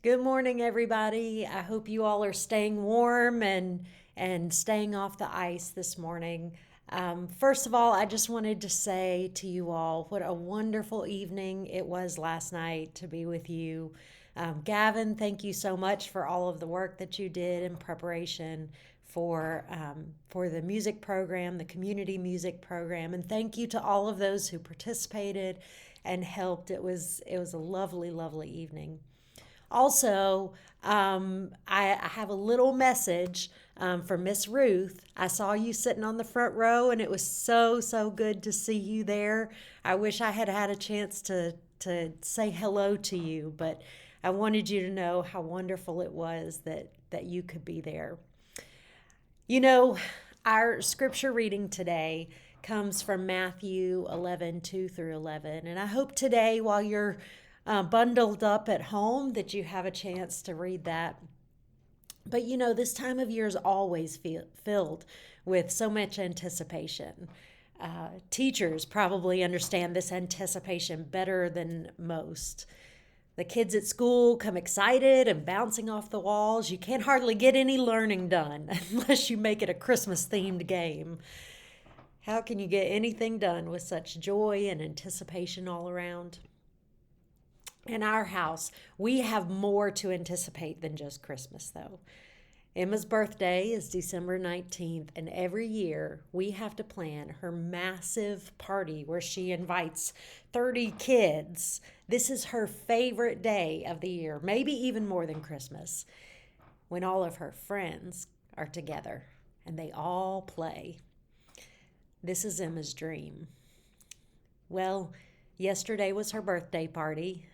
Good morning, everybody. I hope you all are staying warm and staying off the ice this morning. First of all, I just wanted to say to you all what a wonderful evening it was last night to be with you. Gavin, thank you so much for all of the work that you did in preparation for the music program, the community music program, and thank you to all of those who participated and helped. It was a lovely, lovely evening. Also, I have a little message for Miss Ruth. I saw you sitting on the front row, and it was so, so good to see you there. I wish I had had a chance to say hello to you, but I wanted you to know how wonderful it was that you could be there. You know, our scripture reading today comes from Matthew 11 2 through 11. And I hope today, while you're bundled up at home, that you have a chance to read that. But this time of year is always filled with so much anticipation. Teachers probably understand this anticipation better than most. The kids at school come excited and bouncing off the walls. You can't hardly get any learning done unless you make it a Christmas themed game. How can you get anything done with such joy and anticipation all around? In our house, we have more to anticipate than just Christmas, though. Emma's birthday is December 19th, and every year we have to plan her massive party where she invites 30 kids. This is her favorite day of the year, maybe even more than Christmas, when all of her friends are together and they all play. This is Emma's dream. Well, yesterday was her birthday party,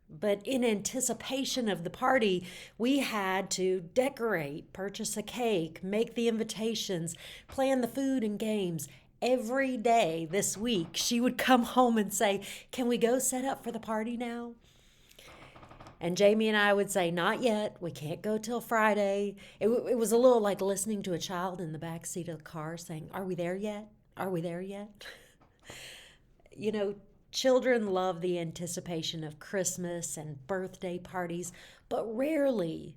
but in anticipation of the party, we had to decorate, purchase a cake, make the invitations, plan the food and games. Every day this week, she would come home and say, "Can we go set up for the party now?" And Jamie and I would say, "Not yet. We can't go till Friday." It was a little like listening to a child in the back seat of the car saying, "Are we there yet? Are we there yet?" You know, children love the anticipation of Christmas and birthday parties, but rarely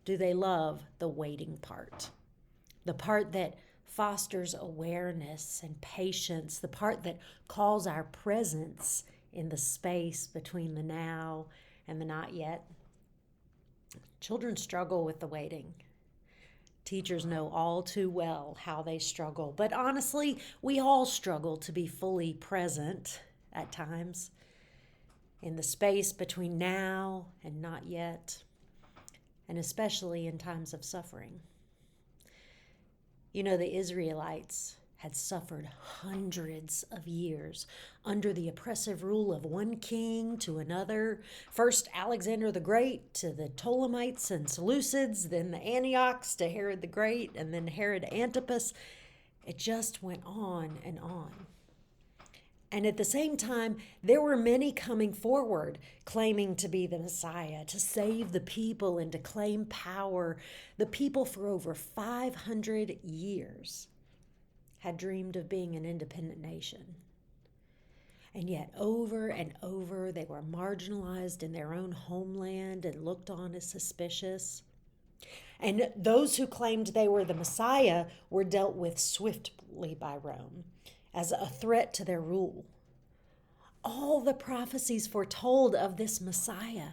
do they love the waiting part. The part that fosters awareness and patience, the part that calls our presence in the space between the now and the not yet. Children struggle with the waiting. Teachers know all too well how they struggle, but honestly, we all struggle to be fully present at times in the space between now and not yet, and especially in times of suffering. The Israelites had suffered hundreds of years under the oppressive rule of one king to another. First, Alexander the Great to the Ptolemies and Seleucids, then the Antiochs to Herod the Great, and then Herod Antipas. It just went on and on. And at the same time, there were many coming forward claiming to be the Messiah, to save the people and to claim power. The people for over 500 years had dreamed of being an independent nation. And yet, over and over, they were marginalized in their own homeland and looked on as suspicious. And those who claimed they were the Messiah were dealt with swiftly by Rome as a threat to their rule. All the prophecies foretold of this Messiah.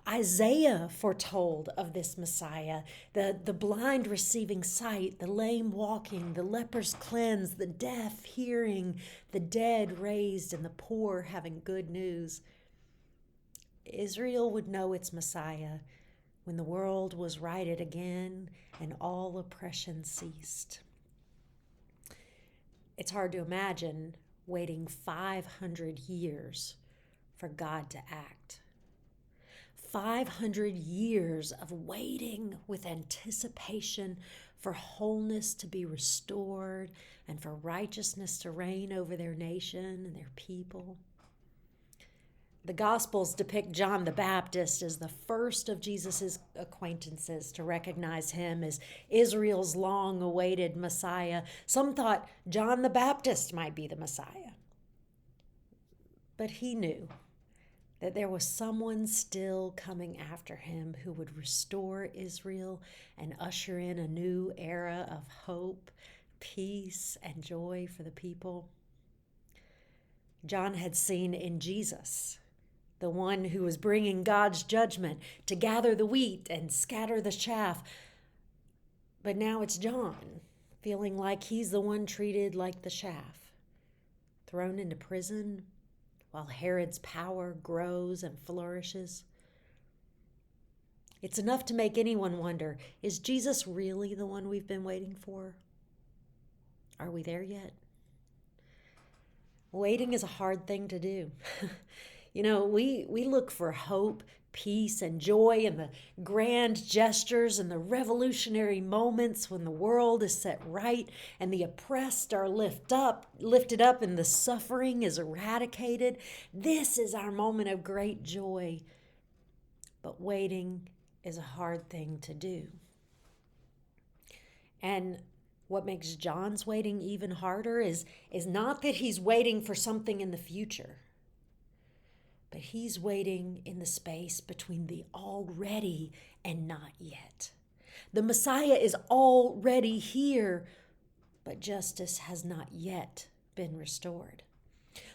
Isaiah foretold of this Messiah. The blind receiving sight, the lame walking, the lepers cleansed, the deaf hearing, the dead raised, and the poor having good news. Israel would know its Messiah when the world was righted again and all oppression ceased. It's hard to imagine waiting 500 years for God to act. 500 years of waiting with anticipation for wholeness to be restored and for righteousness to reign over their nation and their people. The Gospels depict John the Baptist as the first of Jesus' acquaintances to recognize him as Israel's long awaited Messiah. Some thought John the Baptist might be the Messiah. But he knew that there was someone still coming after him who would restore Israel and usher in a new era of hope, peace, and joy for the people. John had seen in Jesus the one who was bringing God's judgment to gather the wheat and scatter the chaff. But now it's John, feeling like he's the one treated like the chaff, thrown into prison while Herod's power grows and flourishes. It's enough to make anyone wonder, is Jesus really the one we've been waiting for? Are we there yet? Waiting is a hard thing to do. We look for hope, peace, and joy in the grand gestures and the revolutionary moments when the world is set right and the oppressed are lifted up and the suffering is eradicated. This is our moment of great joy. But waiting is a hard thing to do. And what makes John's waiting even harder is not that he's waiting for something in the future, but he's waiting in the space between the already and not yet. The Messiah is already here, but justice has not yet been restored.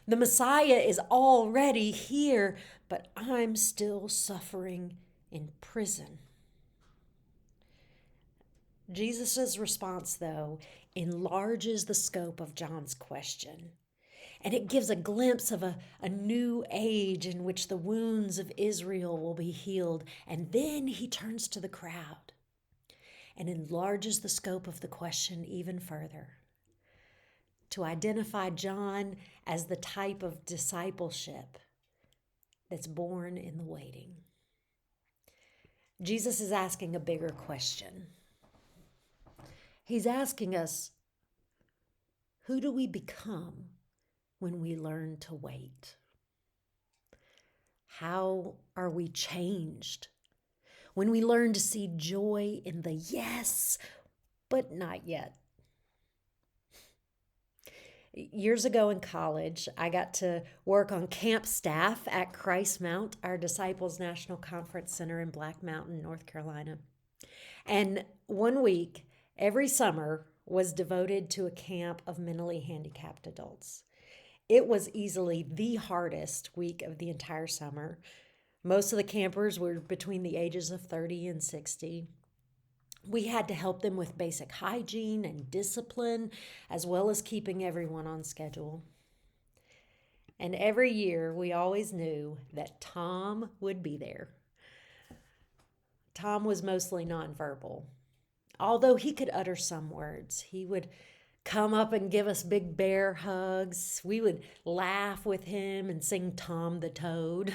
The Messiah is already here, but I'm still suffering in prison. Jesus' response, though, enlarges the scope of John's question, and it gives a glimpse of a new age in which the wounds of Israel will be healed. And then he turns to the crowd and enlarges the scope of the question even further, to identify John as the type of discipleship that's born in the waiting. Jesus is asking a bigger question. He's asking us, who do we become when we learn to wait? How are we changed when we learn to see joy in the yes, but not yet? Years ago in college, I got to work on camp staff at Christmount, our Disciples National Conference Center in Black Mountain, North Carolina. And one week, every summer, was devoted to a camp of mentally handicapped adults. It was easily the hardest week of the entire summer. Most of the campers were between the ages of 30 and 60. We had to help them with basic hygiene and discipline, as well as keeping everyone on schedule. And every year, we always knew that Tom would be there. Tom was mostly nonverbal. Although he could utter some words, he would come up and give us big bear hugs. We would laugh with him and sing Tom the Toad.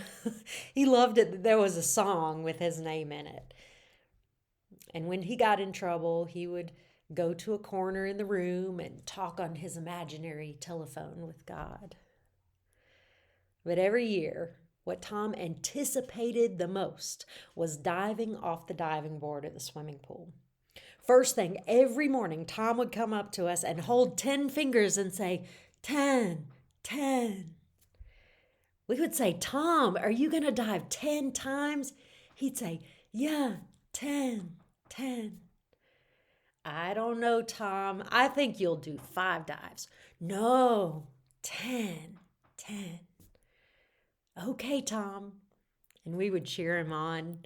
He loved it that there was a song with his name in it. And when he got in trouble, he would go to a corner in the room and talk on his imaginary telephone with God. But every year, what Tom anticipated the most was diving off the diving board at the swimming pool. First thing, every morning, Tom would come up to us and hold 10 fingers and say, 10, 10. We would say, Tom, are you going to dive 10 times? He'd say, yeah, 10, 10. I don't know, Tom. I think you'll do 5 dives. No, 10, 10. Okay, Tom. And we would cheer him on.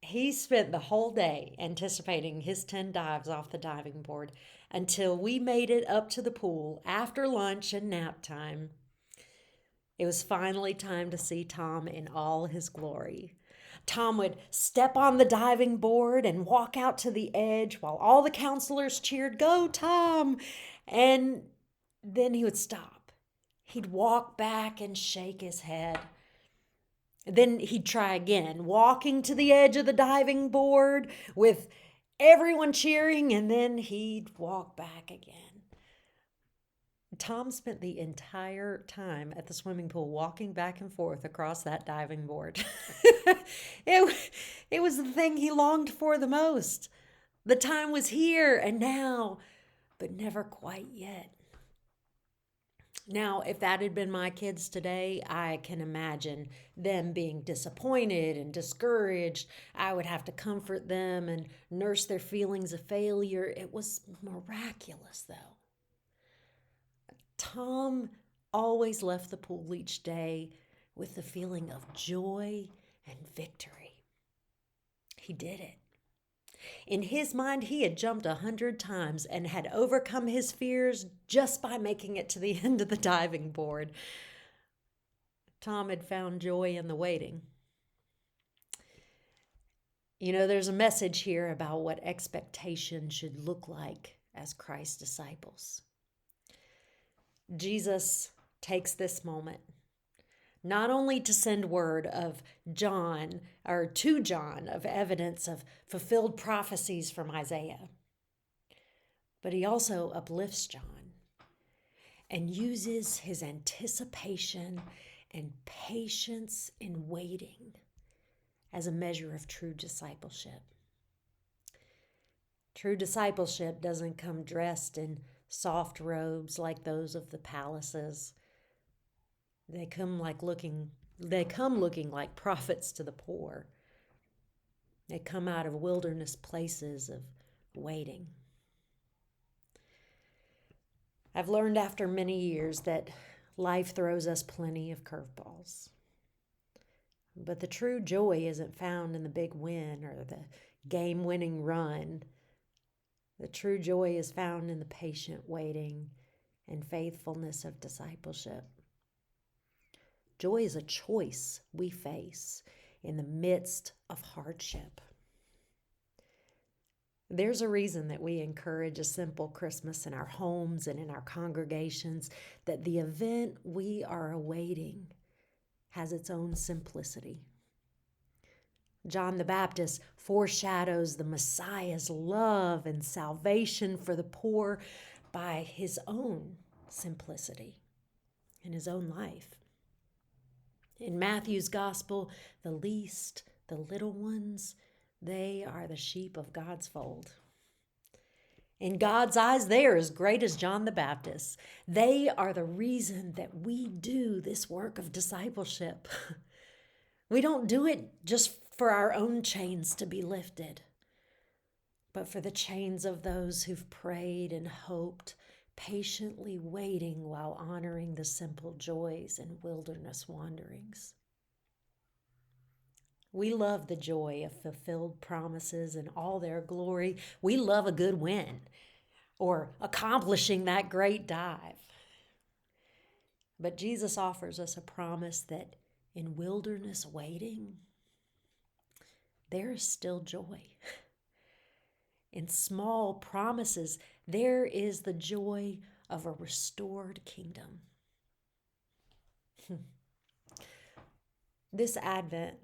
He spent the whole day anticipating his 10 dives off the diving board until we made it up to the pool after lunch and nap time. It was finally time to see Tom in all his glory. Tom would step on the diving board and walk out to the edge while all the counselors cheered, "Go, Tom!" And then he would stop. He'd walk back and shake his head. Then he'd try again, walking to the edge of the diving board with everyone cheering, and then he'd walk back again. Tom spent the entire time at the swimming pool walking back and forth across that diving board. It was the thing he longed for the most. The time was here and now, but never quite yet. Now, if that had been my kids today, I can imagine them being disappointed and discouraged. I would have to comfort them and nurse their feelings of failure. It was miraculous, though. Tom always left the pool each day with the feeling of joy and victory. He did it. In his mind, he had jumped 100 times and had overcome his fears just by making it to the end of the diving board. Tom had found joy in the waiting. You know, there's a message here about what expectation should look like as Christ's disciples. Jesus takes this moment not only to send word of John, or to John, of evidence of fulfilled prophecies from Isaiah, but he also uplifts John and uses his anticipation and patience in waiting as a measure of true discipleship. True discipleship doesn't come dressed in soft robes like those of the palaces. They come looking like prophets to the poor. They come out of wilderness places of waiting. I've learned after many years that life throws us plenty of curveballs. But the true joy isn't found in the big win or the game-winning run. The true joy is found in the patient waiting and faithfulness of discipleship. Joy is a choice we face in the midst of hardship. There's a reason that we encourage a simple Christmas in our homes and in our congregations, that the event we are awaiting has its own simplicity. John the Baptist foreshadows the Messiah's love and salvation for the poor by his own simplicity in his own life. In Matthew's gospel, the least, the little ones, they are the sheep of God's fold. In God's eyes, they are as great as John the Baptist. They are the reason that we do this work of discipleship. We don't do it just for our own chains to be lifted, but for the chains of those who've prayed and hoped, patiently waiting while honoring the simple joys and wilderness wanderings. We love the joy of fulfilled promises in all their glory. We love a good win or accomplishing that great dive. But Jesus offers us a promise that in wilderness waiting, there is still joy. In small promises, there is the joy of a restored kingdom. This Advent,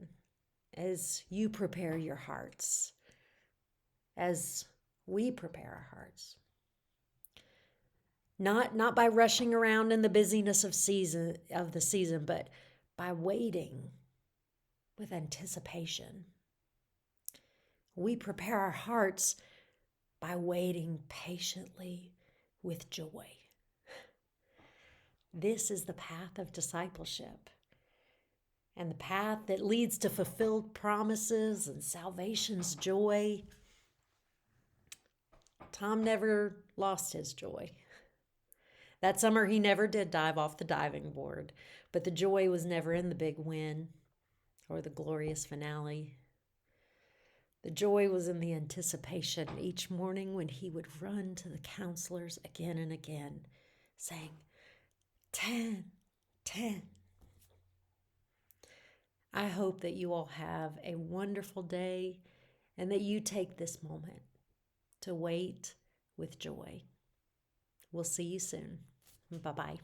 as you prepare your hearts, as we prepare our hearts, not by rushing around in the busyness of the season, but by waiting with anticipation. We prepare our hearts by waiting patiently with joy. This is the path of discipleship, and the path that leads to fulfilled promises and salvation's joy. Tom never lost his joy. That summer, he never did dive off the diving board, but the joy was never in the big win or the glorious finale. The joy was in the anticipation each morning when he would run to the counselors again and again, saying, 10, 10. I hope that you all have a wonderful day and that you take this moment to wait with joy. We'll see you soon. Bye-bye.